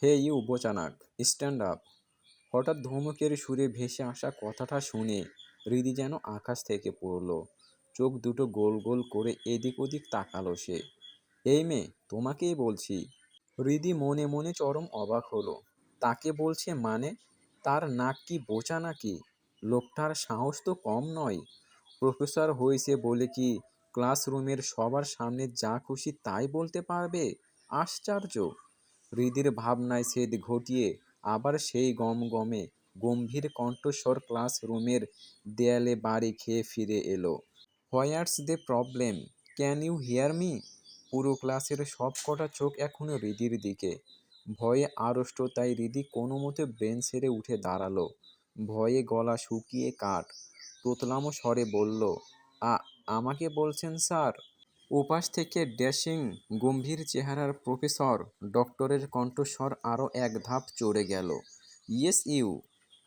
হে you বোচানাক, stand up! হঠাৎ ধমকের সুরে ভেসে আসা কথাটা শুনে হৃদি যেন আকাশ থেকে পড়ল। চোখ দুটো গোল গোল করে এদিক ওদিক তাকালো সে। এই মেয়ে, তোমাকেই বলছি। হৃদি মনে মনে চরম অবাক হলো। তাকে বলছে মানে? তার নাক কি বোচা নাকি? লোকটার সাহস তো কম নয়। প্রফেসর হয়েছে বলে কি ক্লাসরুমের সবার সামনে যা খুশি তাই বলতে পারবে? আশ্চর্য! হৃদির ভাবনায় ছেদ ঘটিয়ে আবার সেই গমগমে গম্ভীর কণ্ঠস্বর ক্লাসরুমের দেয়ালে বাড়ি খেয়ে ফিরে এলো। What's the problem? Can you hear me? পুরো ক্লাসের সব কটা চোখ এখন হৃদির দিকে। ভয়ে আড়ষ্টতায় হৃদি কোনো মতে ব্রেন ছেড়ে উঠে দাঁড়ালো। ভয়ে গলা শুকিয়ে কাঠ। তোতলামো স্বরে বলল, আ আমাকে বলছেন স্যার? ওপাশ থেকে ড্যাশিং গম্ভীর চেহারার প্রফেসর ডক্টরের কণ্ঠস্বর আরও এক ধাপ চড়ে গেল। Yes you,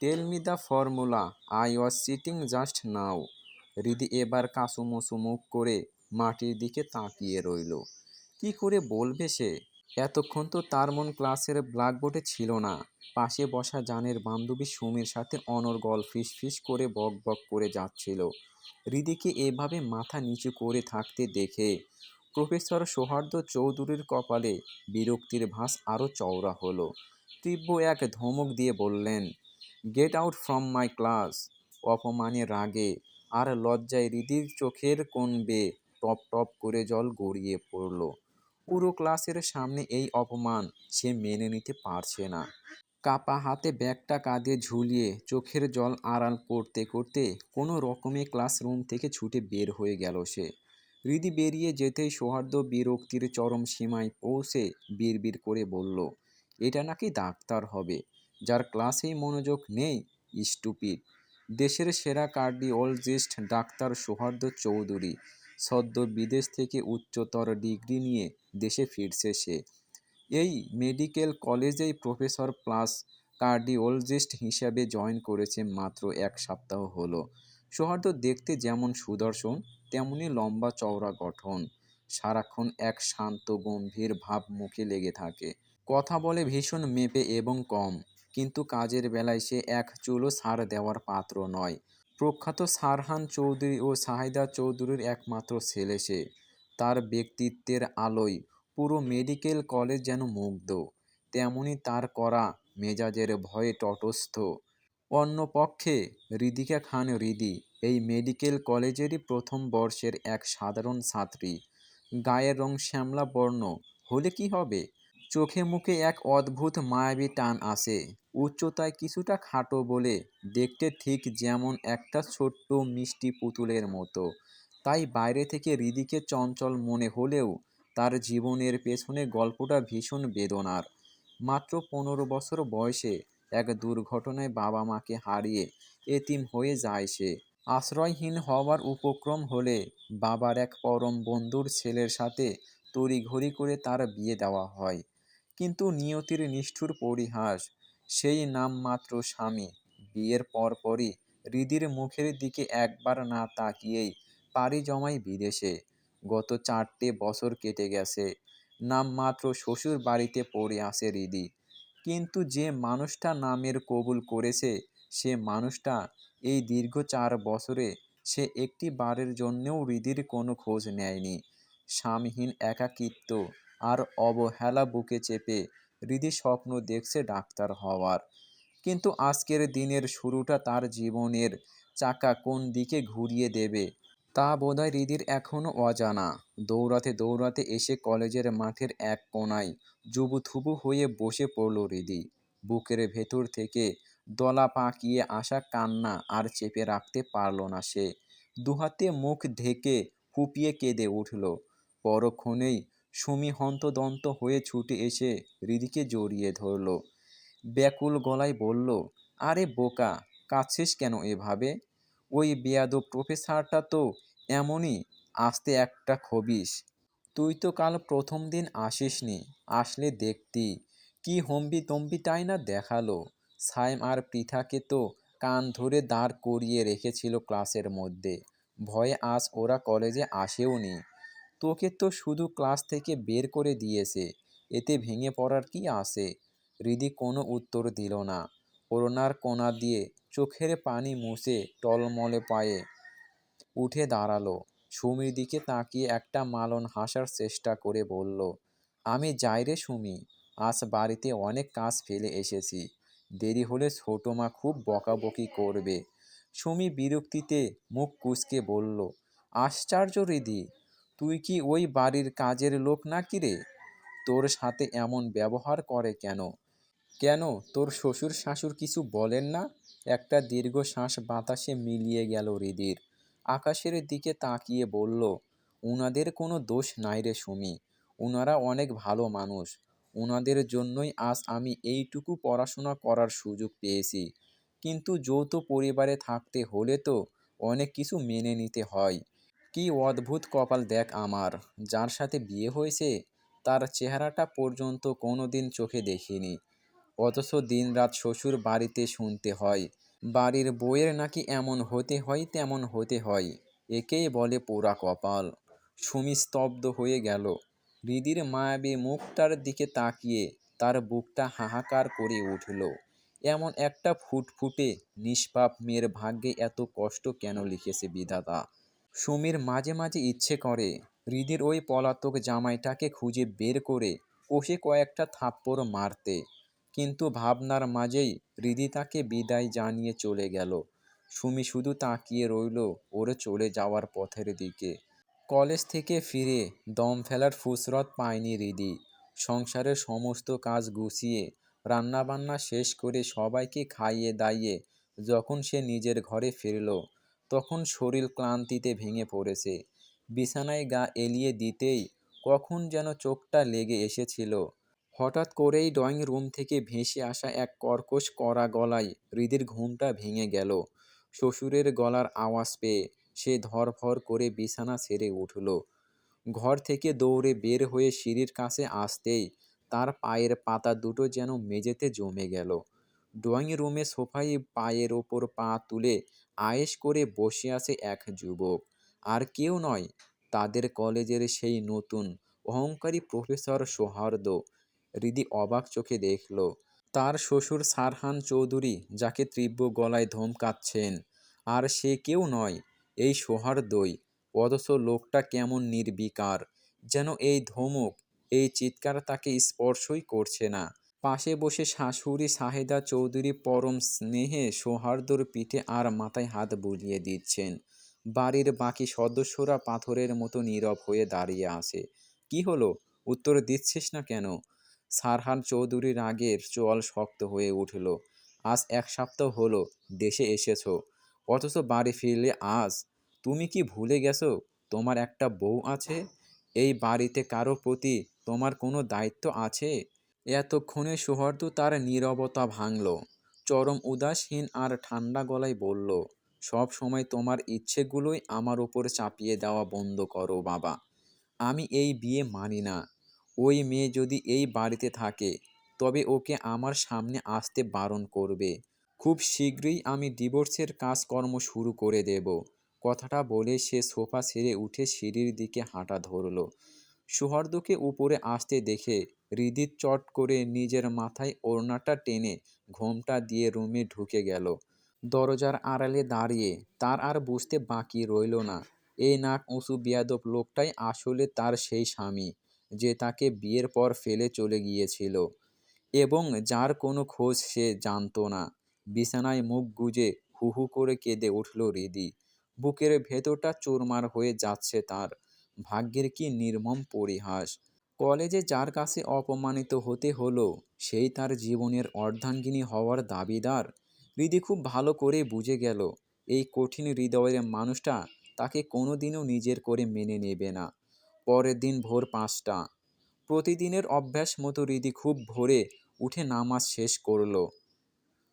tell me the formula, I was sitting just now. Hridi এবার কাঁচুমুচু মুখ করে মাটির দিকে তাকিয়ে রইল। কি করে বলবে সে? এতক্ষণ তো তার মন ক্লাসের ব্ল্যাকবোর্ডে ছিল না। পাশে বসা জানের বান্ধবী সুমির সাথে অনর্গল ফিসফিস করে বক বক করে যাচ্ছিল। হৃদিকে এভাবে মাথা নিচু করে থাকতে দেখে প্রফেসর সৌহার্দ্য চৌধুরীর কপালে বিরক্তির ভাঁজ আরও চওড়া হলো। তীব্র এক ধমক দিয়ে বললেন, get out from my class. অপমানে রাগে আর লজ্জায় হৃদির চোখের কোণ বেয়ে টপ টপ করে জল গড়িয়ে পড়ল। পুরো ক্লাসের সামনে এই অপমান সে মেনে নিতে পারছে না। কাপা হাতে ব্যাগটা কাঁধে ঝুলিয়ে চোখের জল আড়াল করতে করতে কোনো রকমে ক্লাসরুম থেকে ছুটে বের হয়ে গেল সে। হৃদি বেরিয়ে যেতেই সৌহার্দ্য বিরক্তির চরম সীমায় পৌঁছে বিড়বিড় করে বলল, এটা নাকি ডাক্তার হবে, যার ক্লাসেই মনোযোগ নেই? স্টুপিড! দেশের সেরা কার্ডিওলজিস্ট ডাক্তার সৌহার্দ্য চৌধুরী সদ্য বিদেশ থেকে উচ্চতর ডিগ্রি নিয়ে দেশে ফিরছে সে। এই মেডিকেল কলেজেই প্রফেসর প্লাস কার্ডিওলজিস্ট হিসাবে জয়েন করেছে মাত্র 1 সপ্তাহ হলো। সৌহার্দ্য দেখতে যেমন সুদর্শন তেমনি লম্বা চওড়া গঠন। সারাক্ষণ এক শান্ত গম্ভীর ভাব মুখে লেগে থাকে। কথা বলে ভীষণ মেপে এবং কম, কিন্তু কাজের বেলায় সে এক চুলও ছাড় দেওয়ার পাত্র নয়। প্রখ্যাত সারহান চৌধুরী ও সাহিদা চৌধুরীর একমাত্র ছেলে সে। তার ব্যক্তিত্বের আলোয় পুরো মেডিকেল কলেজ যেন মুগ্ধ, তেমনি তার কড়া মেজাজের ভয়ে তটস্থ। অন্যপক্ষে হৃদিকা খান হৃদি এই মেডিকেল কলেজেরই প্রথম বর্ষের এক সাধারণ ছাত্রী। গায়ের রং শ্যামলা বর্ণ হলে কি হবে? চোখে মুখে এক অদ্ভুত মায়াবী টান আসে। উচ্চতায় কিছুটা খাটো বলে দেখতে ঠিক যেমন একটা ছোট্ট মিষ্টি পুতুলের মতো। তাই বাইরে থেকে হৃদিকে চঞ্চল মনে হলেও তার জীবনের পেছনে গল্পটা ভীষণ বেদনার। মাত্র 15 বছর বয়সে এক দুর্ঘটনায় বাবা মাকে হারিয়ে এতিম হয়ে যায় সে। আশ্রয়হীন হওয়ার উপক্রম হলে বাবার এক পরম বন্ধুর ছেলের সাথে তড়িঘড়ি করে তার বিয়ে দেওয়া হয়। কিন্তু নিয়তির নিষ্ঠুর পরিহাস, সেই নামমাত্র স্বামী বিয়ের পরপরই হৃদির মুখের দিকে একবার না তাকিয়েই পাড়ি জমায় বিদেশে। গত 4টে বছর কেটে গেছে। নামমাত্র শ্বশুর বাড়িতে পড়ে আছে হৃদি। কিন্তু যে মানুষটা নামের কবুল করেছে সে মানুষটা এই দীর্ঘ 4 বছরে সে একটি বারের জন্যেও হৃদির কোনো খোঁজ নেয়নি। স্বামীহীন একাকিত্ব আর অবহেলা বুকে চেপে হৃদি স্বপ্ন দেখছে ডাক্তার হওয়ার। কিন্তু আজকের দিনের শুরুটা তার জীবনের চাকা কোন দিকে ঘুরিয়ে দেবে তা বোধহয় হৃদির এখনও অজানা। দৌড়াতে দৌড়াতে এসে কলেজের মাঠের এক কোণায় জুবুথুবু হয়ে বসে পড়ল হৃদি। বুকের ভেতর থেকে দলা পাকিয়ে আসা কান্না আর চেপে রাখতে পারল না সে। দুহাতে মুখ ঢেকে ফুঁপিয়ে কেঁদে উঠল। পরক্ষণেই সুমি হন্তদন্ত হয়ে ছুটে এসে হৃদিকে জড়িয়ে ধরল। ব্যাকুল গলায় বলল, আরে বোকা, কাঁদছিস কেন এভাবে? ওই বেয়াদব প্রফেসরটা তো এমনই, আস্তে একটা খবিশ। তুই তো কাল প্রথম দিন আসিসনি, আসলে দেখতি কি হম্বিতম্বিটাই না দেখালো। সায়েম আর পৃথাকে তো কান ধরে দাঁড় করিয়ে রেখেছিল ক্লাসের মধ্যে। ভয়ে আজ ওরা কলেজে আসেওনি। তোকে তো শুধু ক্লাস থেকে বের করে দিয়েছে, এতে ভেঙে পড়ার কি আছে? হৃদি কোনো উত্তর দিল না। ওড়নার কোনা দিয়ে চোখের পানি মুছে টলমলে পায়ে উঠে দাঁড়ালো। সুমির দিকে তাকিয়ে একটা মালন হাসার চেষ্টা করে বলল, আমি যাই রে সুমি, আজ বাড়িতে অনেক কাজ ফেলে এসেছি। দেরি হলে ছোট মা খুব বকাবকি করবে। সুমি বিরক্তিতে মুখ কুঁচকে বলল, আশ্চর্য হৃদি, তুই কি ওই বাড়ির কাজের লোক নাকি রে? তোর সাথে এমন ব্যবহার করে কেন? কেন, তোর শ্বশুর শাশুড় কিছু বলেন না? একটা দীর্ঘশ্বাস বাতাসে মিলিয়ে গেল হৃদির। আকাশের দিকে তাকিয়ে বলল, উনাদের কোনো দোষ নাই রে সুমি, উনারা অনেক ভালো মানুষ। উনাদের জন্যই আজ আমি এইটুকু পড়াশোনা করার সুযোগ পেয়েছি। কিন্তু যৌথ পরিবারে থাকতে হলে তো অনেক কিছু মেনে নিতে হয়। কি অদ্ভুত কপাল দেখ আমার, যার সাথে বিয়ে হয়েছে তার চেহারাটা পর্যন্ত কোনোদিন চোখে দেখিনি, অথচ দিনরাত শ্বশুর বাড়িতে শুনতে হয় বাড়ির বউয়ের নাকি এমন হতে হয় তেমন হতে হয়। একেই বলে পোড়া কপাল। সুমি স্তব্ধ হয়ে গেল। হৃদির মায়াবী মুখটার দিকে তাকিয়ে তার বুকটা হাহাকার করে উঠল। এমন একটা ফুটফুটে নিষ্পাপ মেয়ের ভাগ্যে এত কষ্ট কেন লিখেছে বিধাতা? সুমির মাঝে মাঝে ইচ্ছে করে হৃদির ওই পলাতক জামাইটাকে খুঁজে বের করে কষে কয়েকটা থাপ্পড় মারতে, কিন্তু ভাবনার মাঝেই হৃদি তাকে বিদায় জানিয়ে চলে গেল। সুমি শুধু তাকিয়ে রইল ওর চলে যাওয়ার পথের দিকে। কলেজ থেকে ফিরে দম ফেলার ফুসরত পায়নি হৃদি। সংসারের সমস্ত কাজ গুছিয়ে রান্নাবান্না শেষ করে সবাইকে খাইয়ে দাইয়ে যখন সে নিজের ঘরে ফিরল, তখন শরীর ক্লান্তিতে ভেঙে পড়েছে। বিছানায় গা এলিয়ে দিতেই কখন যেন চোখটা লেগে এসেছিল। হঠাৎ করেই ড্রয়িং রুম থেকে ভেসে আসা এক কর্কশ কড়া গলায় হৃদির ঘুমটা ভেঙে গেল। শ্বশুরের গলার আওয়াজ পেয়ে সে ধরফর করে বিছানা ছেড়ে উঠল। ঘর থেকে দৌড়ে বের হয়ে সিঁড়ির কাছে আসতেই তার পায়ের পাতা দুটো যেন মেঝেতে জমে গেল। ড্রয়িং রুমে সোফায় পায়ের ওপর পা তুলে আয়েশ করে বসে আছে এক যুবক। আর কেউ নয়, তাদের কলেজের সেই নতুন অহংকারী প্রফেসর সৌহার্দ্য। হৃদি অবাক চোখে দেখল তার শ্বশুর সারহান চৌধুরী, যাকে তীব্র গলায় ধমকাচ্ছেন। আর সে কেউ নয়, এই সৌহার্দ্যই। অথচ লোকটা কেমন নির্বিকার, যেন এই ধমক, এই চিৎকার তাকে স্পর্শই করছে না। পাশে বসে শাশুড়ি সাহেদা চৌধুরী পরম স্নেহে সৌহার্দ্যর পিঠে আর মাথায় হাত বুলিয়ে দিচ্ছেন। বাড়ির বাকি সদস্যরা পাথরের মতো নীরব হয়ে দাঁড়িয়ে আছে। কি হলো, উত্তর দিচ্ছিস না কেন? সারহান চৌধুরীর রাগের চোয়াল শক্ত হয়ে উঠল। আজ 1 সপ্তাহ হলো দেশে এসেছো, অথচ বাড়ি ফিরলে আজ। তুমি কি ভুলে গেছো তোমার একটা বউ আছে? এই বাড়িতে কারো প্রতি তোমার কোনো দায়িত্ব আছে? এতক্ষণে সৌহার্দ্য তার নীরবতা ভাঙল। চরম উদাসীন আর ঠান্ডা গলায় বলল, সব সময় তোমার ইচ্ছেগুলোই আমার ওপর চাপিয়ে দেওয়া বন্ধ করো বাবা। আমি এই বিয়ে মানি না। ওই মেয়ে যদি এই বাড়িতে থাকে তবে ওকে আমার সামনে আসতে বারণ করবে। খুব শীঘ্রই আমি ডিভোর্সের কাজকর্ম শুরু করে দেব। কথাটা বলে সে সোফা ছেড়ে উঠে সিঁড়ির দিকে হাঁটা ধরল। সৌহার্দ্যকে উপরে আসতে দেখে হৃদি চট করে নিজের মাথায় ওড়নাটা টেনে ঘোমটা দিয়ে রুমে ঢুকে গেল। দরজার আড়ালে দাঁড়িয়ে তার আর বুঝতে বাকি রইল না, এই নাক উঁচু বেয়াদব লোকটাই আসলে তার সেই স্বামী, যে তাকে বিয়ের পর ফেলে চলে গিয়েছিল এবং যার কোনো খোঁজ সে জানতো না। বিছানায় মুখ গুজে হু হু করে কেঁদে উঠল হৃদি। বুকের ভেতরটা চুরমার হয়ে যাচ্ছে তার। ভাগ্যের কি নির্মম পরিহাস! কলেজে যার কাছে অপমানিত হতে হলো, সেই তার জীবনের অর্ধাঙ্গিনী হওয়ার দাবিদার। হৃদি খুব ভালো করে বুঝে গেল এই কঠিন হৃদয়ের মানুষটা তাকে কোনোদিনও নিজের করে মেনে নেবে না। পরের দিন ভোর 5টা। প্রতিদিনের অভ্যাস মতো হৃদি খুব ভোরে উঠে নামাজ শেষ করলো।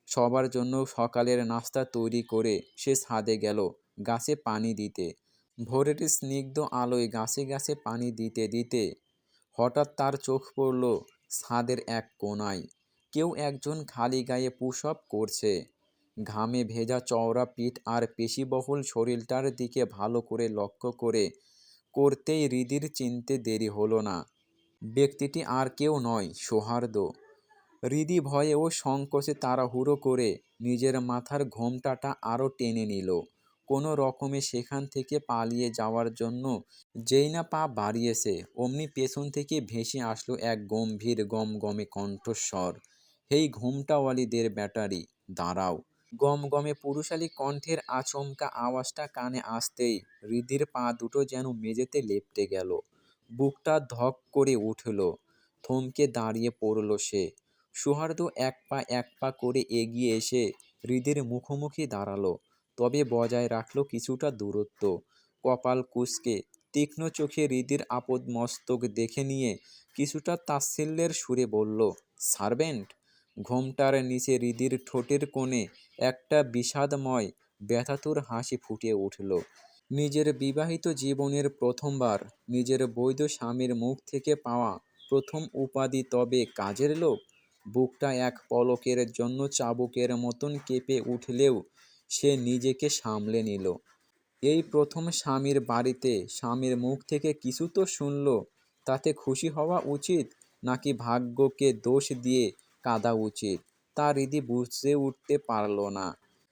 সবার জন্য সকালের নাস্তা তৈরি করে সে ছাদে গেল গাছে পানি দিতে। ভোরের স্নিগ্ধ আলোয় গাছে গাছে পানি দিতে দিতে হঠাৎ তার চোখ পড়ল ছাদের এক কোণায়। কেউ একজন খালি গায়ে পুশ আপ করছে। ঘামে ভেজা চওড়া পিঠ আর পেশিবহুল শরীরটার দিকে ভালো করে লক্ষ্য করে করতেই হৃদির চিনতে দেরি হলো না। ব্যক্তিটি আর কেউ নয়, সৌহার্দ্য। হৃদি ভয়ে ও সংকোচে তাড়াহুড়ো করে নিজের মাথার ঘোমটাটা আরো টেনে নিল। কোনো রকমে সেখান থেকে পালিয়ে যাওয়ার জন্য যেই না পা বাড়িয়েছে, অমনি পেছন থেকে ভেসে আসলো এক গম্ভীর গমগমে কণ্ঠস্বর। হেই ঘোমটাওয়ালিদের ব্যাটারি, দাঁড়াও! গমগমে পুরুষালী কণ্ঠের আচমকা আওয়াজটা কানে আসতেই হৃদির পা দুটো যেন মেঝেতে লেপ্টে গেল। বুকটা ধক করে উঠল। থমকে দাঁড়িয়ে পড়ল সে। সৌহার্দ্য এক পা করে এগিয়ে এসে হৃদির মুখোমুখি দাঁড়ালো, তবে বজায় রাখল কিছুটা দূরত্ব। কপাল কুঁচকে তীক্ষ্ণ চোখে হৃদির আপদ মস্তক দেখে নিয়ে কিছুটা তাচ্ছিল্যের সুরে বলল, সার্ভেন্ট। ঘোমটার নিচে হৃদির ঠোঁটের কোণে একটা বিষাদময় ব্যথাতুর হাসি ফুটে উঠল। নিজের বিবাহিত জীবনের প্রথমবার নিজের বৈধ স্বামীর মুখ থেকে পাওয়া প্রথম উপাধি, তবে কাজের লোক। বুকটা এক পলকের জন্য চাবুকের মতন কেঁপে উঠলেও সে নিজেকে সামলে নিল। এই প্রথম স্বামীর বাড়িতে স্বামীর মুখ থেকে কিছু তো শুনল, তাতে খুশি হওয়া উচিত নাকি ভাগ্যকে দোষ দিয়ে কাঁদা উচিত, তা হৃদি বুঝে উঠতে পারল না।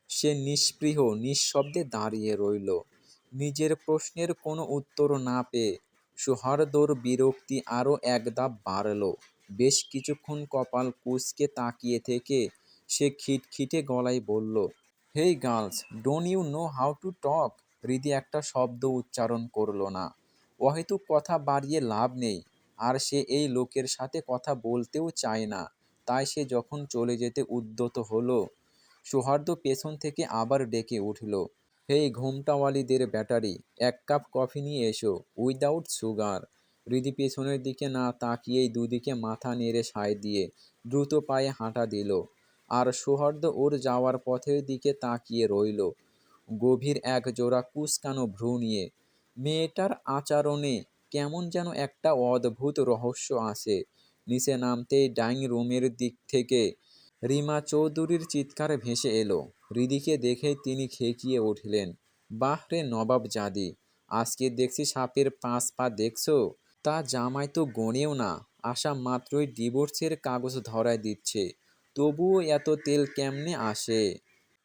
সে নিস্পৃহ নিঃশব্দে দাঁড়িয়ে রইল, নিজের প্রশ্নের কোনো উত্তর না পেয়ে। সৌহার্দ্যর বিরক্তি আরও এক ধাপ বাড়ল। বেশ কিছুক্ষণ কপাল কুঁচকে তাকিয়ে থেকে সে খিটখিটে গলায় বলল, hey girls, don't you know how to talk? Hridi একটা শব্দ উচ্চারণ করল না। অহেতুক কথা বাড়িয়ে লাভ নেই, আর সে এই লোকের সাথে কথা বলতেও চায় না। তাই সে যখন চলে যেতে উদ্যত হলো, সৌহার্দ্য পেছন থেকে আবার ডেকে উঠল, হেই ঘোমটাওয়ালিদের ব্যাটারি, এক কাপ কফি নিয়ে এসো, উইদাউট সুগার। হৃদি পেছনের দিকে না তাকিয়েই দুদিকে মাথা নেড়ে সায় দিয়ে দ্রুত পায়ে হাঁটা দিল। আর সৌহার্দ্য ওর যাওয়ার পথের দিকে তাকিয়ে রইল, গভীর এক জোড়া কুঁচকানো ভ্রু নিয়ে। মেয়েটার আচরণে কেমন যেন একটা অদ্ভুত রহস্য আছে। নিচে নামতেই ডাইনিং রুমের দিক থেকে রিমা চৌধুরীর চিৎকার ভেসে এলো। হৃদিকে দেখেই তিনি খেকিয়ে উঠলেন, বাহ রে নবাবজাদি, আজকে দেখছি সাপের 5 পা দেখছো? তা জামাই তো গনেও না, আসা মাত্রই ডিভোর্সের কাগজ ধরায় দিচ্ছে, তবুও এত তেল কেমনে আসে?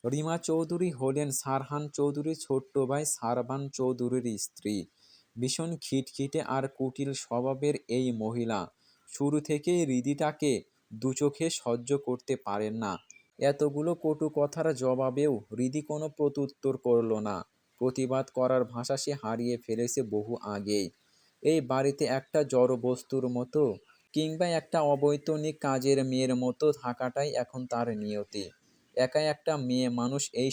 রিমা চৌধুরী হলেন সারহান চৌধুরীর ছোট্ট ভাই সারবান চৌধুরীর স্ত্রী। ভীষণ খিটখিটে আর কুটিল স্বভাবের এই মহিলা শুরু থেকেই হৃদিটাকে দুচোখে সহ্য করতে পারেন না। এতগুলো কটু কথার জবাবেও হৃদি কোনো প্রত্যুত্তর করল না। প্রতিবাদ করার ভাষা সে হারিয়ে ফেলেছে বহু আগেই। এই বাড়িতে একটা জড় বস্তুর মতো কিংবা একটা অবৈতনিক কাজের মেয়ের মতো থাকাটাই এখন তার নিয়তি। একা একটা মেয়ে মানুষ এই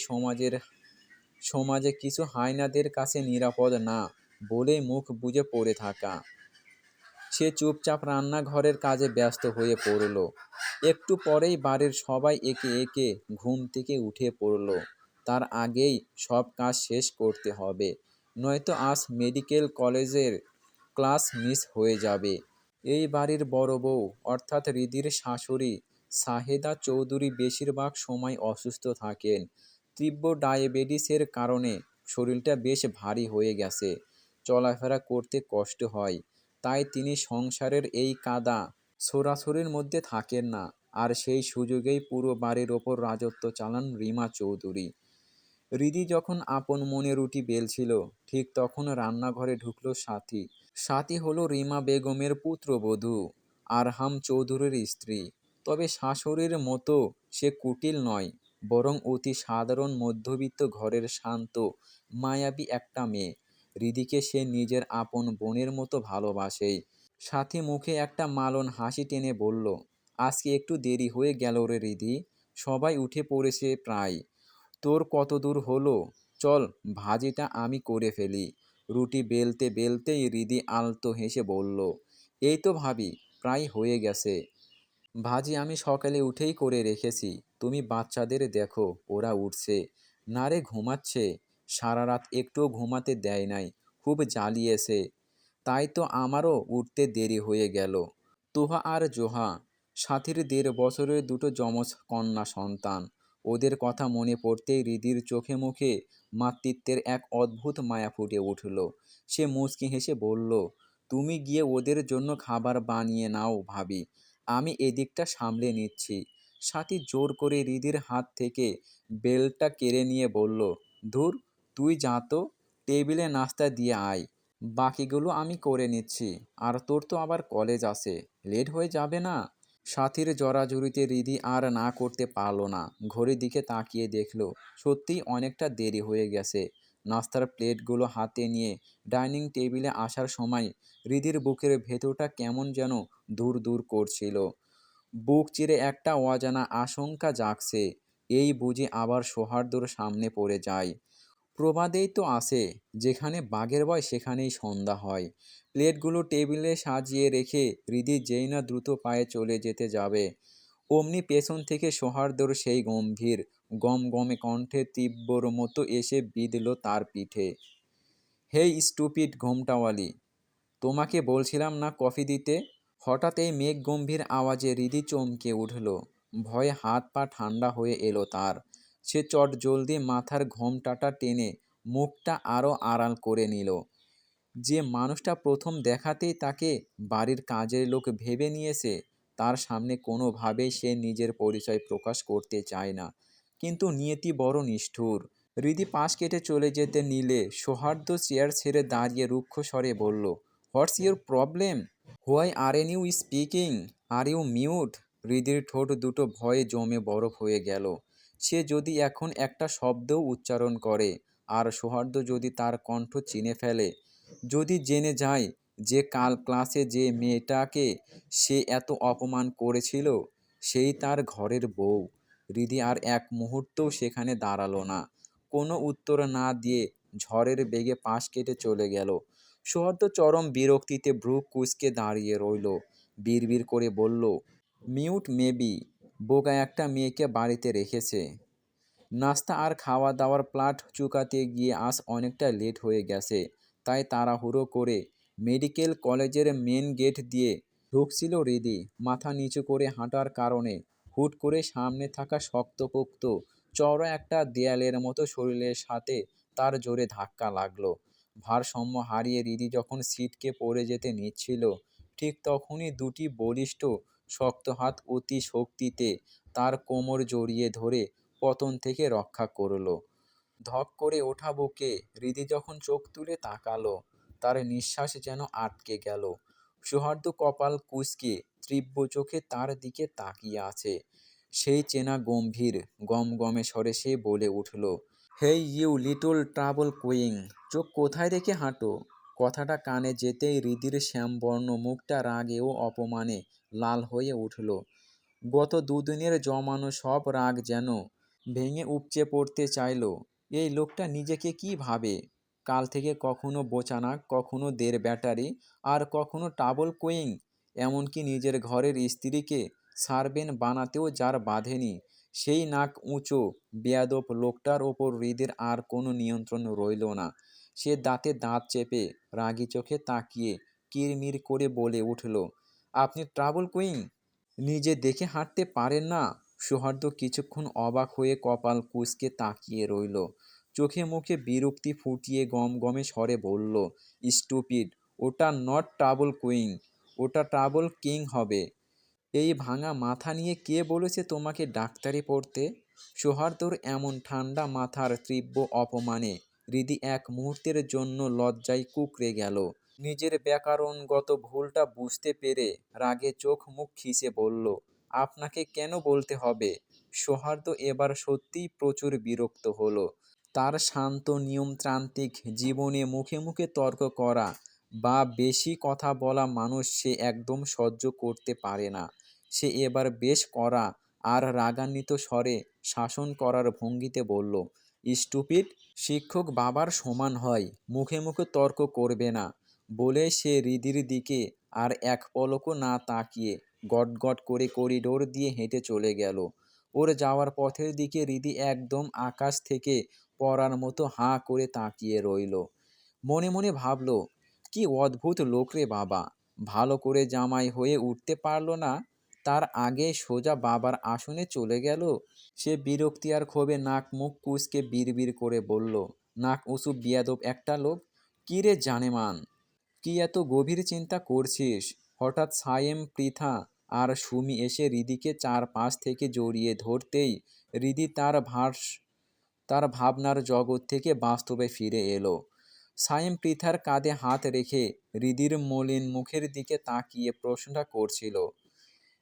সমাজে কিছু হায়নাদের কাছে নিরাপদ না বলেই মুখ বুজে পড়ে থাকা। সে চুপচাপ রান্নাঘরের কাজে ব্যস্ত হয়ে পড়ল। একটু পরেই বাড়ির সবাই একে একে ঘুম থেকে উঠে পড়ল। তার আগেই সব কাজ শেষ করতে হবে, নয়তো আজ মেডিকেল কলেজের ক্লাস মিস হয়ে যাবে। এই বাড়ির বড় বউ অর্থাৎ হৃদির শাশুড়ি সাহেদা চৌধুরী বেশিরভাগ সময় অসুস্থ থাকেন। তীব্র ডায়াবেটিসের কারণে শরীরটা বেশ ভারী হয়ে গেছে, চলাফেরা করতে কষ্ট হয়। তাই তিনি সংসারের এই কাদা ছোড়াছুড়ির মধ্যে থাকেন না। আর সেই সুযোগেই পুরো বাড়ির ওপর রাজত্ব চালান রিমা চৌধুরী। হৃদি যখন আপন মনে রুটি বেলছিল, ঠিক তখন রান্নাঘরে ঢুকলো সাথী। সাথী হলো রিমা বেগমের পুত্রবধূ, আরহাম চৌধুরীর স্ত্রী। তবে শাশুড়ির মতো সে কুটিল নয়, বরং অতি সাধারণ মধ্যবিত্ত ঘরের শান্ত মায়াবী একটা মেয়ে। হৃদিকে সে নিজের আপন বোনের মতো ভালোবাসে। সাথী মুখে একটা মালন হাসি টেনে বলল, আজকে একটু দেরি হয়ে গেল রে হৃদি, সবাই উঠে পড়েছে প্রায়। তোর কত দূর হলো? চল ভাজিটা আমি করে ফেলি। রুটি বেলতে বেলতেই হৃদি আলতো হেসে বলল, এই তো ভাবি, প্রায় হয়ে গেছে। ভাজি আমি সকালে উঠেই করে রেখেছি, তুমি বাচ্চাদের দেখো, ওরা উঠছে। না রে, ঘুমাচ্ছে, সারা রাত একটুও ঘুমাতে দেয় নাই, খুব জ্বালিয়েছে। তাই তো আমারও উঠতে দেরি হয়ে গেল। তোহা আর জোহা, সাথীর 1.5 বছরের দুটো যমজ কন্যা সন্তান। ওদের কথা মনে পড়তেই হৃদির চোখে মুখে মাতৃত্বের এক অদ্ভুত মায়া ফুটে উঠল। সে মুচকি হেসে বলল, তুমি গিয়ে ওদের জন্য খাবার বানিয়ে নাও ভাবি, আমি এদিকটা সামলে নিচ্ছি। সাথী জোর করে রিদির হাত থেকে বেলটা কেড়ে নিয়ে বলল, ধুর, তুই যা তো, টেবিলে নাস্তা দিয়ে আয়, বাকিগুলো আমি করে নিচ্ছি। আর তোর তো আবার কলেজ আছে, লেট হয়ে যাবে না? সাথীর জড়াজড়িতে রিদি আর না করতে পারল না। ঘড়ির দিকে তাকিয়ে দেখল সত্যিই অনেকটা দেরি হয়ে গেছে। নাস্তার প্লেটগুলো হাতে নিয়ে ডাইনিং টেবিলে আসার সময় রিদির বুকের ভেতরটা কেমন যেন দূর দূর করছিল। বুক চিরে একটা অজানা আশঙ্কা জাগছে, এই বুঝি আবার সৌহার্দ্যর সামনে পড়ে যায়। প্রবাদেই তো আছে, যেখানে বাঘের ভয় সেখানেই সন্ধ্যা হয়। প্লেটগুলো টেবিলে সাজিয়ে রেখে হৃদি যেই না দ্রুত পায়ে চলে যেতে যাবে, অমনি পেছন থেকে সৌহার্দ্যর সেই গম্ভীর গমগমে কণ্ঠে তীব্রর মতো এসে বিঁধল তার পিঠে। হেই স্টুপিড ঘোমটাওয়ালি, তোমাকে বলছিলাম না কফি দিতে? হঠাৎ এই মেঘ গম্ভীর আওয়াজে হৃদি চমকে উঠল। ভয়ে হাত পা ঠান্ডা হয়ে এলো তার। সে চট জলদি মাথার ঘোমটাটা টেনে মুখটা আরও আড়াল করে নিল। যে মানুষটা প্রথম দেখাতেই তাকে বাড়ির কাজের লোক ভেবে নিয়েছে, তার সামনে কোনোভাবেই সে নিজের পরিচয় প্রকাশ করতে চায় না। কিন্তু নিয়তি বড় নিষ্ঠুর। হৃদি পাশ কেটে চলে যেতে নিলে সৌহার্দ্য চেয়ার ছেড়ে দাঁড়িয়ে রুক্ষ স্বরে বলল, what's your problem? Why aren't you speaking? Are you mute? হৃদির ঠোঁট দুটো ভয়ে জমে বরফ হয়ে গেল। সে যদি এখন একটা শব্দও উচ্চারণ করে, আর সৌহার্দ্য যদি তার কণ্ঠ চিনে ফেলে, যদি জেনে যায় যে কাল ক্লাসে যে মেয়েটাকে সে এত অপমান করেছিল সেই তার ঘরের বউ। হৃদি আর এক মুহূর্তও সেখানে দাঁড়ালো না। কোনো উত্তর না দিয়ে ঝড়ের বেগে পাশ কেটে চলে গেল। সৌহার্দ্য চরম বিরক্তিতে ভ্রু কুঁচকে দাঁড়িয়ে রইল। বিড়বিড় করে বলল, মিউট মেবি, বোকা একটা মেয়েকে বাড়িতে রেখেছে। নাস্তা আর খাওয়া দাওয়ার প্লাট চুকাতে গিয়ে আজ অনেকটা লেট হয়ে গেছে, তাই তাড়াহুড়ো করে মেডিকেল কলেজের মেন গেট দিয়ে ঢুকছিল হৃদি। মাথা নিচু করে হাঁটার কারণে হুট করে সামনে থাকা শক্তপোক্ত চওড়া একটা দেয়ালের মতো শরীরের সাথে তার জোরে ধাক্কা লাগলো। ভারসাম্য হারিয়ে হৃদি যখন সিটকে পড়ে যেতে নিচ্ছিল, ঠিক তখনই দুটি বলিষ্ঠ শক্ত হাত অতি শক্তিতে তার কোমর জড়িয়ে ধরে পতন থেকে রক্ষা করল। ধক করে ওঠা বুকে হৃদি যখন চোখ তুলে তাকালো, তার নিঃশ্বাস যেন আটকে গেল। সৌহার্দ্য কপাল কুঁচকে তীব্র চোখে তার দিকে তাকিয়ে আছে। সেই চেনা গম্ভীর গমগমে স্বরে সে বলে উঠল, hey you little trouble queen, চোখ কোথায় রেখে হাঁটো? কথাটা কানে যেতেই হৃদির শ্যামবর্ণ মুখটা রাগে ও অপমানে লাল হয়ে উঠল। গত দুদিনের জমানো সব রাগ যেন ভেঙে উপচে পড়তে চাইল। এই লোকটা নিজেকে কি ভাবে? কাল থেকে কখনো বোচানাক, কখনো দের ব্যাটারি, আর কখনো টাবল কুইং। এমনকি নিজের ঘরের স্ত্রীকে সার্ভেন্ট বানাতেও যার বাঁধেনি, সেই নাক উঁচু বেয়াদব লোকটার ওপর হৃদের আর কোনো নিয়ন্ত্রণ রইল না। সে দাঁতে দাঁত চেপে রাগী চোখে তাকিয়ে কিরমির করে বলে উঠল, আপনি ট্রাবল কুইং? নিজে দেখে হাঁটতে পারেন না? সৌহার্দ্য কিছুক্ষণ অবাক হয়ে কপাল কুঁচকে তাকিয়ে রইল। চোখে মুখে বিরক্তি ফুটিয়ে গমগমে স্বরে বলল, স্টুপিড, ওটা নট ট্রাবল কুইং, ওটা ট্রাবল কিং হবে। এই ভাঙা মাথা নিয়ে কে বলেছে তোমাকে ডাক্তারি পড়তে? সৌহার্দ্যর এমন ঠান্ডা মাথার তীব্র অপমানে হৃদি এক মুহূর্তের জন্য লজ্জায় কুঁকড়ে গেল। নিজের ব্যাকরণগত ভুলটা বুঝতে পেরে রাগে চোখ মুখ খিচে বলল, আপনাকে কেন বলতে হবে? সৌহার্দ্য এবার সত্যিই প্রচুর বিরক্ত হলো। তার শান্ত নিয়মতান্ত্রিক জীবনে মুখে মুখে তর্ক করা বা বেশি কথা বলা মানুষ সে একদম সহ্য করতে পারে না। সে এবার বেশ কড়া আর রাগান্বিত স্বরে শাসন করার ভঙ্গিতে বলল, স্টুপিড, শিক্ষক বাবার সমান হয়, মুখে মুখে তর্ক করবে না। বলে সে হৃদির দিকে আর এক পলকও না তাকিয়ে গটগট করে করিডোর দিয়ে হেঁটে চলে গেল। ওর যাওয়ার পথের দিকে হৃদি একদম আকাশ থেকে পড়ার মতো হাঁ করে তাকিয়ে রইল। মনে মনে ভাবল, কি অদ্ভুত লোক রে বাবা, ভালো করে জামাই হয়ে উঠতে পারল না, তার আগে সোজা বাবার আসনে চলে গেল। সে বিরক্তি আর ক্ষোভে নাক মুখ কুঁচকে বিড়বিড় করে বলল, নাক উঁচু বিয়াদব একটা লোক। কি রে জানেমান, কি এত গভীর চিন্তা করছিস? হঠাৎ সায়েম, পৃথা আর সুমি এসে রিদিকে চারপাশ থেকে জড়িয়ে ধরতেই রিদি তার ভাবনার জগৎ থেকে বাস্তবে ফিরে এলো। সাইম পৃথার কাঁধে হাত রেখে রিদির মলিন মুখের দিকে তাকিয়ে প্রশ্নটা করছিল।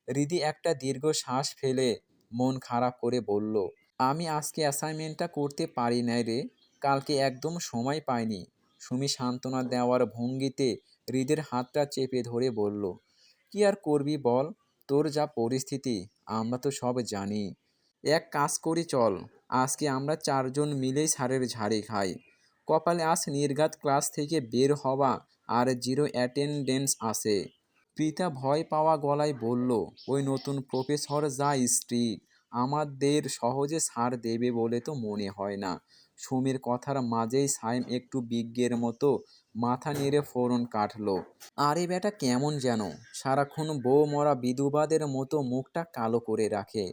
রিদি একটা দীর্ঘ শ্বাস ফেলে মন খারাপ করে বলল, আমি আজকে অ্যাসাইনমেন্টটা করতে পারি নাই রে, কালকে একদম সময় পাইনি। সুমি সান্ত্বনা দেওয়ার ভঙ্গিতে হৃদের হাতটা চেপে ধরে বলল, কি আর করবি বল, তোর যা পরিস্থিতি আমরা তো সব জানি। এক কাজ করি চল, আজকে আমরা চারজন মিলেই স্যারের ঝাড়ি খাই। কপালে আজ নির্ঘাত ক্লাস থেকে বের হওয়া আর জিরো অ্যাটেন্ডেন্স আছে। প্রীতা ভয় পাওয়া গলায় বলল, ওই নতুন প্রফেসর যা স্ট্রিক্ট, আমাদের সহজে ছাড় দেবে বলে তো মনে হয় না। সুমির কথার মাঝেই সাইম একটু বিজ্ঞের মতো মাথা নেড়ে ফোড়ন কাটল। আরে বেটা কেমন যেন সারাক্ষণ বউ মরা বিধবাদের মতো মুখটা কালো করে রাখে।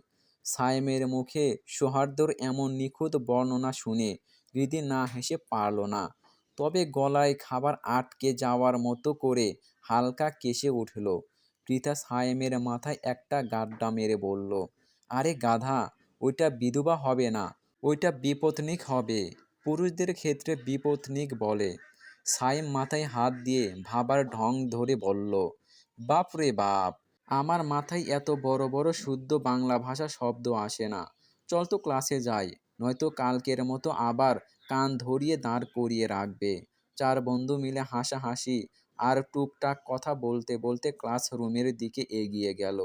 সাইমের মুখে সৌহার্দ্যর এমন নিখুঁত বর্ণনা শুনে হৃদি না হেসে পারল না, তবে গলায় খাবার আটকে যাওয়ার মতো করে হালকা কেসে উঠল। পৃথা সাইমের মাথায় একটা গাড্ডা মেরে বলল, আরে গাধা, ওইটা বিধবা হবে না, ওইটা বিপত্নিক হবে। পুরুষদের ক্ষেত্রে বিপত্নিক বলে। সাইম মাথায় হাত দিয়ে ভাবার ঢং ধরে বলল, বাপ রে বাপ, আমার মাথায় এত বড় বড় শুদ্ধ বাংলা ভাষা শব্দ আসে না। চল তো ক্লাসে যাই, নয়তো কালকের মতো আবার কান ধরিয়ে দাঁড় করিয়ে রাখবে। চার বন্ধু মিলে হাসাহাসি আর টুকটাক কথা বলতে বলতে ক্লাসরুমের দিকে এগিয়ে গেল।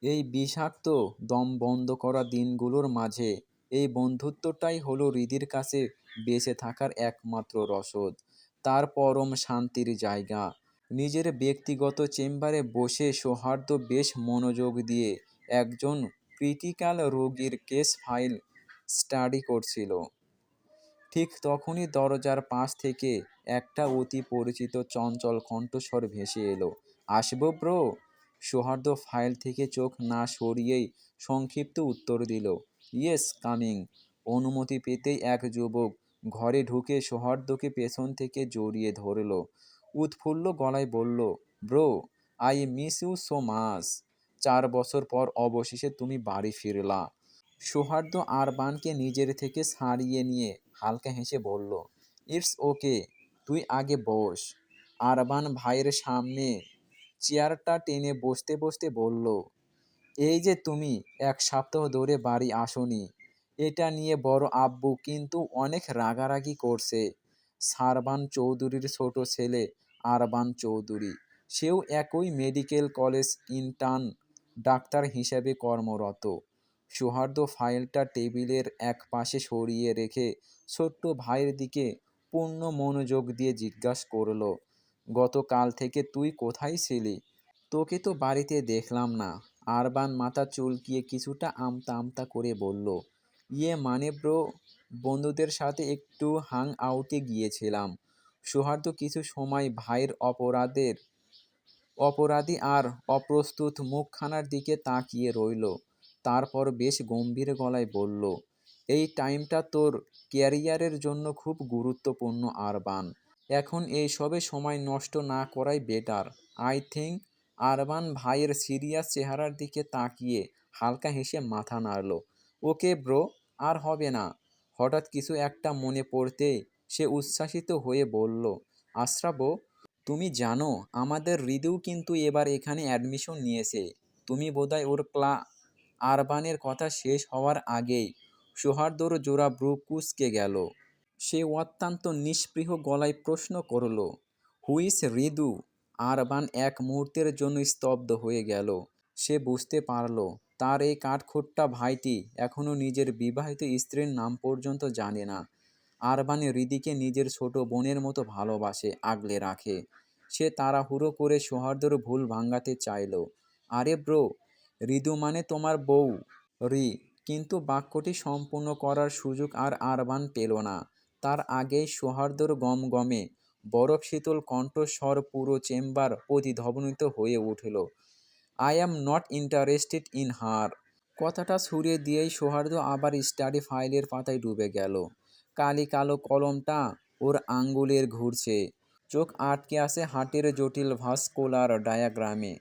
এই বিষাক্ত দম বন্ধ করা দিনগুলোর মাঝে এই বন্ধুত্বটাই হলো হৃদির কাছে বেঁচে থাকার একমাত্র রসদ, তার পরম শান্তির জায়গা। নিজের ব্যক্তিগত চেম্বারে বসে সৌহার্দ্য বেশ মনোযোগ দিয়ে একজন ক্রিটিক্যাল রোগীর কেস ফাইল স্টাডি করছিল। ঠিক তখনই দরজার পাশ থেকে একটা অতি পরিচিত চঞ্চল কণ্ঠস্বর ভেসে এলো, আসবো ব্রো? সৌহার্দ্য ফাইল থেকে চোখ না সরিয়েই সংক্ষিপ্ত উত্তর দিল, ইয়েস কামিং। অনুমতি পেতেই এক যুবক ঘরে ঢুকে সৌহার্দ্যকে পেছন থেকে জড়িয়ে ধরল। উৎফুল্ল গলায় বলল, bro, I miss you so much. 4 বছর পর অবশেষে তুমি বাড়ি ফিরলা। সৌহার্দ্য আরবানকে নিজের থেকে ছাড়িয়ে নিয়ে হালকা হেসে বলল, ইটস ওকে, তুই আগে বস। আরবান ভাইয়ের সামনে চেয়ারটা টেনে বসতে বসতে বলল, এই যে তুমি 1 সপ্তাহ ধরে বাড়ি আসোনি, এটা নিয়ে বড় আব্বু কিন্তু অনেক রাগারাগি করছে। সারবান চৌধুরীর ছোট ছেলে আরবান চৌধুরী, সেও একই মেডিকেল কলেজ ইন্টার্ন ডাক্তার হিসেবে কর্মরত। সৌহার্দ্য ফাইলটা টেবিলের এক পাশে সরিয়ে রেখে ছোট্ট ভাইয়ের দিকে পূর্ণ মনোযোগ দিয়ে জিজ্ঞাসা করল, গতকাল থেকে তুই কোথায় ছিলি? তোকে তো বাড়িতে দেখলাম না। আরবান মাথা চুলকিয়ে কিছুটা আমতা আমতা করে বলল, ইয়ে মানে ব্রো, বন্ধুদের সাথে একটু হাং আউটে গিয়েছিলাম। সৌহার্দ্য কিছু সময় ভাইয়ের অপরাধী আর অপ্রস্তুত মুখখানার দিকে তাকিয়ে রইল, তারপর বেশ গম্ভীর গলায় বলল, এই টাইমটা তোর ক্যারিয়ারের জন্য খুব গুরুত্বপূর্ণ আরবান। এখন এই সবে সময় নষ্ট না করাই বেটার, আই থিঙ্ক। আরবান ভাইয়ের সিরিয়াস চেহারার দিকে তাকিয়ে হালকা হেসে মাথা নাড়ল, ওকে ব্রো, আর হবে না। হঠাৎ কিছু একটা মনে পড়তে সে উচ্ছ্বাসিত হয়ে বলল, আশরাফ, তুমি জানো আমাদের হৃদু কিন্তু এবার এখানে অ্যাডমিশন নিয়েছে। তুমি বোধহয় ওর আরবানের কথা শেষ হওয়ার আগেই সৌহার্দ্যর জোড়া ভ্রু কুঁচকে গেল। সে অত্যন্ত নিস্পৃহ গলায় প্রশ্ন করল, হুইস হৃদু? আরবান এক মুহূর্তের জন্য স্তব্ধ হয়ে গেল। সে বুঝতে পারল তার এই কাঠখোট্টা ভাইটি এখনও নিজের বিবাহিত স্ত্রীর নাম পর্যন্ত জানে না। আরবান হৃদিকে নিজের ছোট বোনের মতো ভালোবাসে, আগলে রাখে। সে তাড়াহুড়ো করে সৌহার্দ্যর ভুল ভাঙাতে চাইল, আরে ব্রো, হৃদু মানে তোমার বউ রি। কিন্তু বাক্যটি সম্পূর্ণ করার সুযোগ আর আরবান পেল না। তার আগেই সৌহার্দ্যর গমগমে বরফ শীতল কণ্ঠস্বর পুরো চেম্বার প্রতিধ্বনিত হয়ে উঠল, I am not interested in her. কথাটা ছুড়ে দিয়েই সৌহার্দ্য আবার স্টাডি ফাইলের পাতায় ডুবে গেল। কালি কালো কলমটা ওর আঙ্গুলের ঘুরছে, চোখ আটকে আছে হার্টের জটিল ভাস্কুলার ডায়াগ্রামে।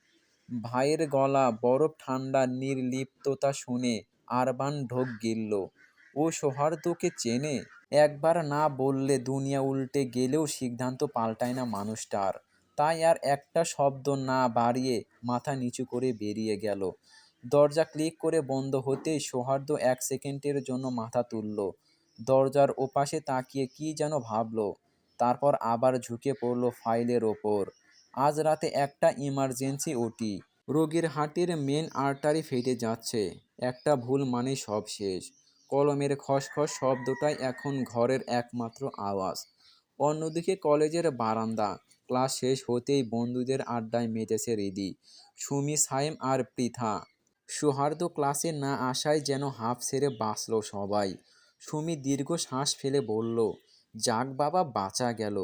ভাইয়ের গলা বরফ ঠান্ডা নির্লিপ্ততা শুনে আরবান ঢোক গিলল। ও সৌহার্দ্যকে চেনে? একবার না বললে দুনিয়া উল্টে গেলেও সিদ্ধান্ত পাল্টায় না মানুষটার। তাই আর একটা শব্দ না বাড়িয়ে মাথা নিচু করে বেরিয়ে গেল। দরজা ক্লিক করে বন্ধ হতেই সৌহার্দ্য 1 সেকেন্ডের জন্য মাথা তুলল। দরজার ওপাশে তাকিয়ে কি যেন ভাবল। তারপর আবার ঝুঁকে পড়ল ফাইলের ওপর। আজ রাতে একটা ইমার্জেন্সি ওটি। রোগীর হার্টের মেন আর্টারি ফেটে যাচ্ছে। একটা ভুল মানেই সব শেষ। কলমের খসখস শব্দটাই এখন ঘরের একমাত্র আওয়াজ। অন্যদিকে কলেজের বারান্দা। ক্লাস শেষ হতেই বন্ধুদের আড্ডায় মেতেছে হৃদি, সুমি, সাইম আর পৃথা। সৌহার্দ্য ক্লাসে না আসায় যেন হাঁফ ছেড়ে বাঁচল সবাই। সুমি দীর্ঘ শ্বাস ফেলে বলল, যাক বাবা, বাঁচা গেল।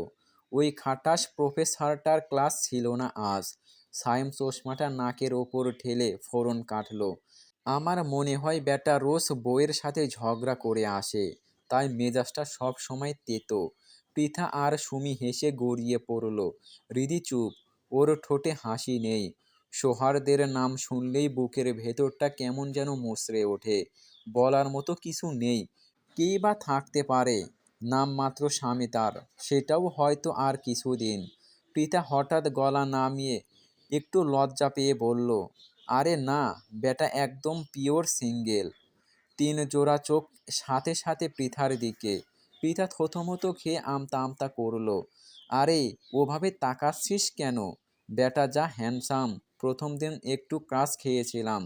ওই খাটাস প্রফেসরটার ক্লাস ছিল না আজ। সাইম চশমাটা নাকের ওপর ঠেলে ফোড়ন কাটল। আমার মনে হয় বেটা রোজ বউয়ের সাথে ঝগড়া করে আসে, তাই মেজাজটা সব সময় তেতো। পৃথা আর সুমি হেসে গড়িয়ে পড়ল। হৃদি চুপ, ওর ঠোঁটে হাসি নেই। সৌহার্দ্যের নাম শুনলেই বুকের ভেতরটা কেমন যেন মুচড়ে ওঠে। বলার মতো কিছু নেই। কেই বা থাকতে পারে, নামমাত্র স্বামী তার, সেটাও হয়তো আর কিছুদিন। পৃথা হঠাৎ গলা নামিয়ে একটু লজ্জা পেয়ে বলল, আরে না, বেটা একদম পিওর সিঙ্গেল। 3 জোড়া চোখ সাথে সাথে পৃথার দিকে। পৃথা থতমত খেয়ে আমতা আমতা করল। আরে ওভাবে তাকাচ্ছিস কেন? বেটা যা হ্যান্ডসাম। প্রথম দিন একটু ক্রাশ খেয়েছিলাম,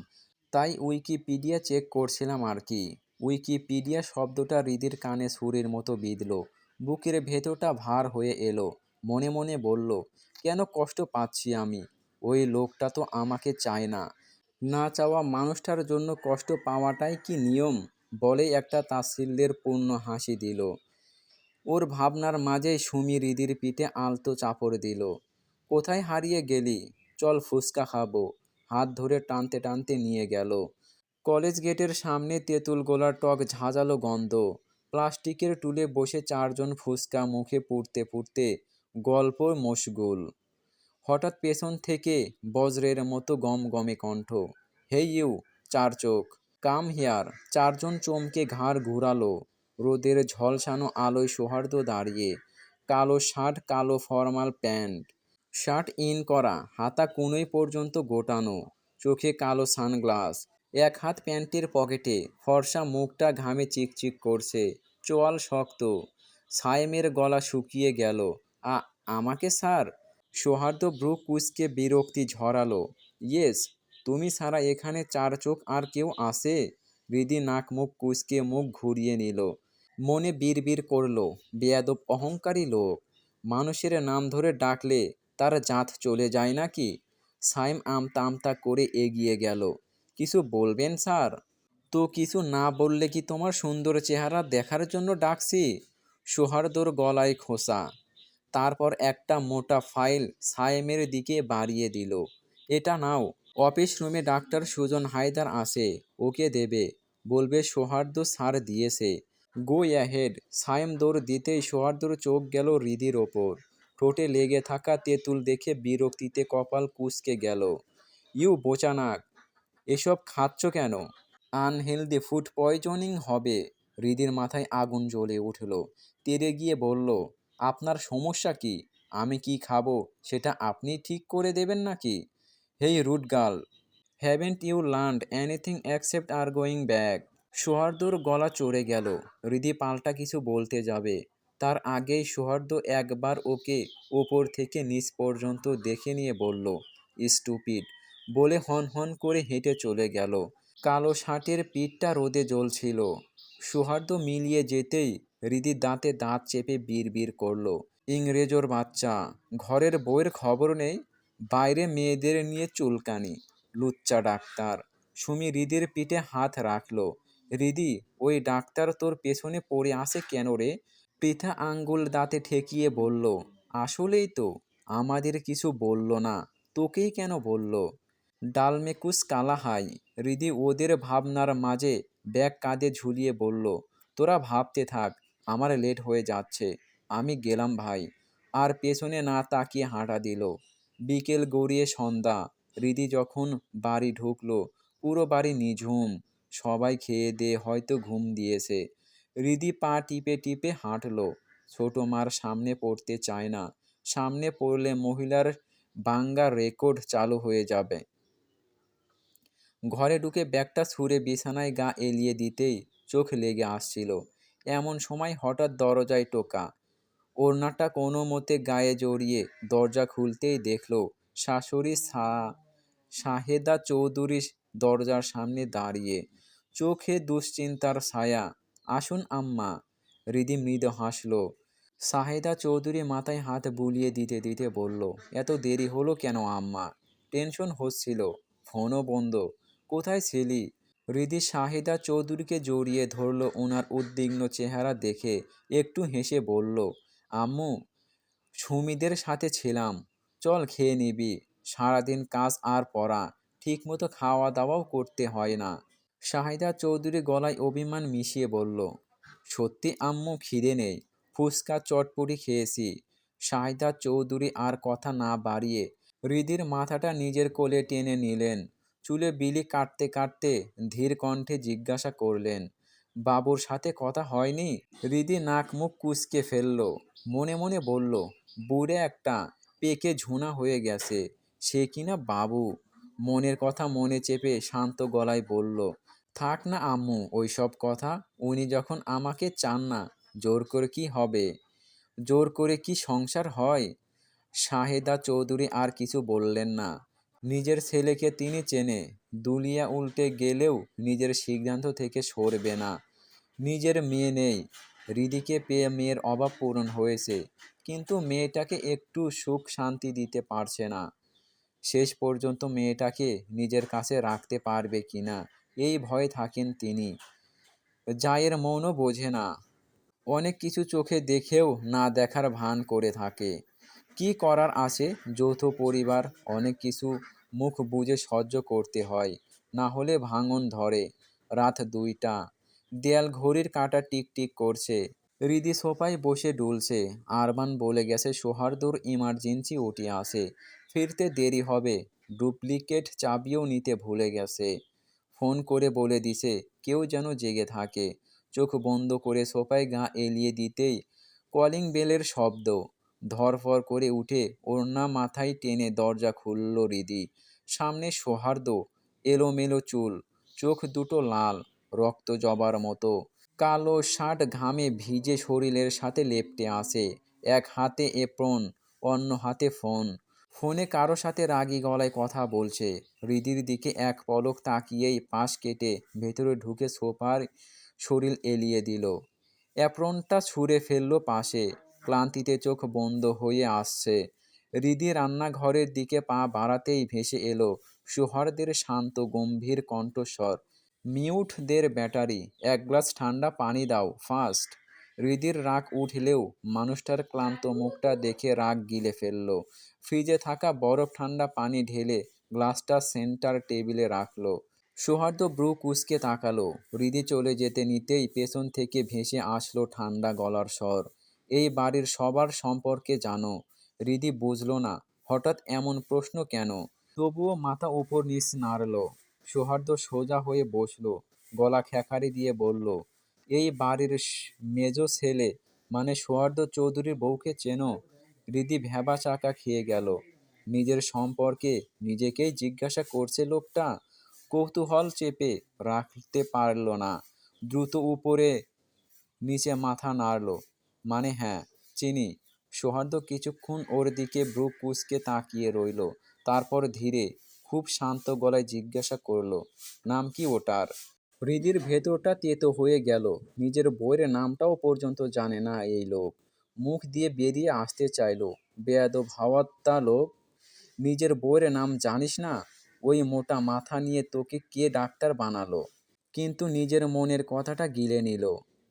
তাই উইকিপিডিয়া চেক করছিলাম আর কি। উইকিপিডিয়া শব্দটা হৃদির কানে ছুরির মতো বিঁধল। বুকের ভেতরটা ভার হয়ে এলো। মনে মনে বলল, কেন কষ্ট পাচ্ছি আমি? ওই লোকটা তো আমাকে চায় না। না চাওয়া মানুষটার জন্য কষ্ট পাওয়াটাই কি নিয়ম? বলেই একটা তাচ্ছিল্যের পূর্ণ হাসি দিল। ওর ভাবনার মাঝেই সুমি হৃদির পিঠে আলতো চাপড় দিল। কোথায় হারিয়ে গেলি? চল ফুচকা খাবো। হাত ধরে টানতে টানতে নিয়ে গেল। কলেজ গেটের সামনে তেঁতুল গোলার টক ঝাঁঝালো গন্ধ। প্লাস্টিকের টুলে বসে 4 জন ফুচকা মুখে পুড়তে পুড়তে গল্প মশগুল। হঠাৎ পেছন থেকে বজ্রের মতো গমগমে কণ্ঠ, হেই ইউ, 4 চোখ, কাম হিয়ার। 4 জন চমকে ঘাড় ঘুরালো। রোদের ঝলসানো আলোয় সৌহার্দ্য দাঁড়িয়ে। কালো শার্ট, কালো ফর্মাল প্যান্ট, শার্ট ইন করা, হাতা কনুই পর্যন্ত গোটানো, চোখে কালো সানগ্লাস। এক হাত প্যান্টের পকেটে, ফর্সা মুখটা ঘামে চিকচিক করছে, চোয়াল শক্ত। সায়েমের গলা শুকিয়ে গেল। আ আমাকে স্যার? সৌহার্দ্য ভ্রু কুঁচকে বিরক্তি ঝরালো। ইয়েস, তুমি ছাড়া এখানে 4 চোখ আর কেউ আছে? হৃদি নাক মুখ কুঁচকে মুখ ঘুরিয়ে নিল। মনে বিড়বিড় করল, বেয়াদব অহংকারী লোক। মানুষের নাম ধরে ডাকলে তার জাত চলে যায় নাকি? সাইম আমতা আমতা করে এগিয়ে গেল। কিছু বলবেন স্যার? তো কিছু না বললে কি তোমার সুন্দর চেহারা দেখার জন্য ডাকছি? সৌহার্দ্যর গলায় খোঁচা। তারপর একটা মোটা ফাইল সায়েমের দিকে বাড়িয়ে দিল। এটা নাও। অফিস রুমে ডাক্তার সুজন হায়দার আছে, ওকে দেবে। বলবে সৌহার্দ্য স্যার দিয়েছে। Go ahead. সায়েম দৌড় দিতেই সৌহার্দ্যর চোখ গেল হৃদির ওপর। ঠোঁটে লেগে থাকা তেঁতুল দেখে বিরক্তিতে কপাল কুঁচকে গেল। ইউ বোচানাক, এসব খাচ্ছ কেন? আনহেলদি ফুড পয়জনিং হবে। হৃদির মাথায় আগুন জ্বলে উঠল। তেড়ে গিয়ে বলল, আপনার সমস্যা কি? আমি কি খাবো সেটা আপনি ঠিক করে দেবেন নাকি? Hey rude girl, haven't you learned anything except আর গোয়িং ব্যাক? সৌহার্দ্যর গলা চড়ে গেল। হৃদি পাল্টা কিছু বলতে যাবে, তার আগেই সৌহার্দ্য একবার ওকে ওপর থেকে নিচ পর্যন্ত দেখে নিয়ে বলল, স্টুপিড, বলে হন হন করে হেঁটে চলে গেল। কালো শার্টের পিঠটা রোদে জ্বলছিল। সৌহার্দ্য মিলিয়ে যেতেই হৃদি দাঁতে দাঁত চেপে বিড়বিড় করল, ইংরেজোর বাচ্চা, ঘরের বউয়ের খবর নেই, বাইরে মেয়েদের নিয়ে চুলকানি, লুচ্চা ডাক্তার। সুমি হৃদির পিঠে হাত রাখল। হৃদি, ওই ডাক্তার তোর পেছনে পড়ে আছে কেন রে? পৃথা আঙ্গুল দাঁতে ঠেকিয়ে বলল, আসলেই তো, আমাদের কিছু বলল না, তোকেই কেন বলল? ডালমেকুস কালা হাই। হৃদি ওদের ভাবনার মাঝে ব্যাগ কাঁধে ঝুলিয়ে বলল, তোরা ভাবতে থাক, আমার লেট হয়ে যাচ্ছে, আমি গেলাম ভাই। আর পেছনে না তাকিয়ে হাঁটা দিল। বিকেল গড়িয়ে সন্ধ্যা। রিদি যখন বাড়ি ঢুকলো, পুরো বাড়ি নিঝুম। সবাই খেয়ে দিয়ে হয়তো ঘুম দিয়েছে। রিদি পা টিপে টিপে হাঁটলো। ছোট মার সামনে পড়তে চায় না। সামনে পড়লে মহিলার বাঙ্গা রেকর্ড চালু হয়ে যাবে। ঘরে ঢুকে ব্যাগটা ছুঁড়ে বিছানায় গা এলিয়ে দিতেই চোখ লেগে আসছিল। এমন সময় হঠাৎ দরজায় টোকা। ওড়নাটা কোনো মতে গায়ে জড়িয়ে দরজা খুলতেই দেখল শাশুড়ি শাহেদা চৌধুরী দরজার সামনে দাঁড়িয়ে, চোখে দুশ্চিন্তার ছায়া। আসুন আম্মা। রিদি মৃদু হাসল। শাহেদা চৌধুরী মাথায় হাত বুলিয়ে দিতে দিতে বলল, এত দেরি হলো কেন আম্মা? টেনশন হচ্ছিল, ফোনও বন্ধ। কোথায় ছিলি? রিদি শাহিদা চৌধুরীকে জড়িয়ে ধরল। ওনার উদ্বিগ্ন চেহারা দেখে একটু হেসে বলল, আম্মু, সুমিদের সাথে ছিলাম। চল খেয়ে নিবি। সারাদিন কাজ আর পড়া, ঠিকমতো খাওয়া দাওয়াও করতে হয় না। শাহিদা চৌধুরী গলায় অভিমান মিশিয়ে বলল, সত্যি আম্মু খিদে নেই, ফুচকা চটপটি খেয়েছি। শাহিদা চৌধুরী আর কথা না বাড়িয়ে রিদির মাথাটা নিজের কোলে টেনে নিলেন। চুলে বিলি কাটতে কাটতে ধীর কণ্ঠে জিজ্ঞাসা করলেন, বাবুর সাথে কথা হয়নি? রিদি নাক মুখ কুঁচকে ফেলল। মনে মনে বলল, বুড়ে একটা, পেকে ঝুনা হয়ে গেছে, সে কিনা বাবু। মনের কথা মনে চেপে শান্ত গলায় বলল, থাক না আম্মু ওইসব কথা। উনি যখন আমাকে চান না, জোর করে কি হবে? জোর করে কি সংসার হয়? শাহেদা চৌধুরী আর কিছু বললেন না। নিজের ছেলেকে তিনি চেনে। দুলিয়া উল্টে গেলেও নিজের সিদ্ধান্ত থেকে সরবে না। নিজের মেয়ে নেই। রিদিকে পেয়ে মেয়ের অভাব পূরণ হয়েছে, কিন্তু মেয়েটাকে একটু সুখ শান্তি দিতে পারছে না। শেষ পর্যন্ত মেয়েটাকে নিজের কাছে রাখতে পারবে কিনা এই ভয়ে থাকেন তিনি। জায়ের মনও বোঝে না। অনেক কিছু চোখে দেখেও না দেখার ভান করে থাকে। কি করার আছে, যৌথ পরিবার, অনেক কিছু মুখ বুজে সহ্য করতে হয়, না হলে ভাঙন ধরে। রাত 2টা, দেয়াল ঘড়ির কাঁটা টিকটিক করছে। রিদি সোফায় বসে ডুলছে। আরমান বলে গেছে সৌহার্দ্যর ইমার্জেন্সি ওটি আছে, ফিরতে দেরি হবে। ডুপ্লিকেট চাবিও নিতে ভুলে গেছে। ফোন করে বলে দিছে কেউ যেন জেগে থাকে। চোখ বন্ধ করে সোফায় গা এলিয়ে দিতেই কলিং বেলের শব্দ। ধরফর করে উঠে ওড়না মাথায় টেনে দরজা খুলল রিদি। সামনে সৌহার্দ্য, এলোমেলো চুল, চোখ দুটো লাল, রক্ত জবার মতো। কালো শার্ট ঘামে ভিজে শরীরের সাথে লেপ্টে আছে। এক হাতে এপ্রন, অন্য হাতে ফোন। ফোনে কারো সাথে রাগী গলায় কথা বলছে। রিদির দিকে এক পলক তাকিয়েই পাশ কেটে ভেতরে ঢুকে সোফার শরীর এলিয়ে দিল। অ্যাপ্রনটা ছুঁড়ে ফেলল পাশে। ক্লান্তিতে চোখ বন্ধ হয়ে আসছে। রিদি রান্নাঘরের দিকে পা বাড়াতেই ভেসে এলো সৌহার্দ্যের শান্ত গম্ভীর কণ্ঠস্বর, মিউট দের ব্যাটারি, এক গ্লাস ঠান্ডা পানি দাও ফাস্ট। হৃদির রাগ উঠলেও মানুষটার ক্লান্ত মুখটা দেখে রাগ গিলে ফেলল। ফ্রিজে থাকা বরফ ঠান্ডা পানি ঢেলে গ্লাসটা সেন্টার টেবিলে রাখলো। সৌহার্দ্য ব্রু কুঁচকে তাকালো। হৃদি চলে যেতে নিতেই পেছন থেকে ভেসে আসলো ঠান্ডা গলার স্বর, এই বাড়ির সবার সম্পর্কে জানো? হৃদি বুঝল না হঠাৎ এমন প্রশ্ন কেন, তবুও মাথা উপর নিচ নাড়ল। সৌহার্দ্য সোজা হয়ে বসলো, গলা খেঁকারি দিয়ে বলল, এই বাড়ির মেজো ছেলে মানে সৌহার্দ্য চৌধুরীর বউকে চেনো? হৃদি ভ্যাবা চাকা খেয়ে গেল। নিজের সম্পর্কে নিজেকেই জিজ্ঞাসা করছে লোকটা। কৌতূহল চেপে রাখতে পারল না। দ্রুত উপরে নিচে মাথা নাড়ল। মানে হ্যাঁ, চিনি। সৌহার্দ্য কিছুক্ষণ ওর দিকে ভ্রু কুঁচকে তাকিয়ে রইল। তারপর ধীরে, খুব শান্ত গলায় জিজ্ঞাসা করল, নাম কি ওটার? হৃদির ভেতরটা তেতো হয়ে গেল। নিজের বইয়ের নামটাও পর্যন্ত জানে না এই লোক। মুখ দিয়ে বেরিয়ে আসতে চাইল, বেয়াদব হাওয়াত্তা লোক। নিজের বইয়ের নাম জানিস না? ওই মোটা মাথা নিয়ে তোকে কে ডাক্তার বানালো? কিন্তু নিজের মনের কথাটা গিলে নিল।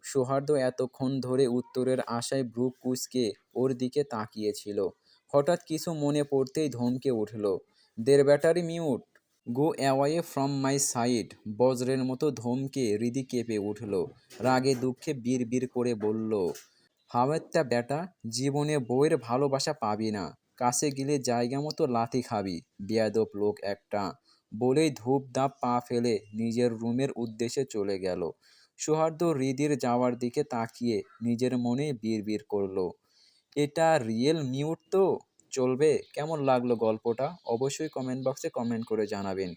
সৌহার্দ্য এতক্ষণ ধরে উত্তরের আশায় ভ্রু কুঁচকে ওর দিকে তাকিয়েছিল। হঠাৎ কিছু মনে পড়তেই ধমকে উঠল, there battery mute, go away from my side. বজ্রের মতো ধমকে হৃদি কেঁপে উঠল। রাগে দুঃখে বিড় করে বলল, হাওয়াত্তা ব্যাটা, জীবনে বউয়ের ভালোবাসা পাবি না। কাছে গেলে জায়গা মতো লাথি খাবি, বেয়াদব লোক একটা, বলেই ধূপ ধাপ পা ফেলে নিজের রুমের উদ্দেশ্যে চলে গেল। সৌহার্দ্য হৃদির যাওয়ার দিকে তাকিয়ে নিজের মনে বিড়বিড় করলো, এটা রিয়েল মিউট তো? চলবে। কেমন লাগলো গল্পটা অবশ্যই কমেন্ট বক্সে কমেন্ট করে জানাবেন।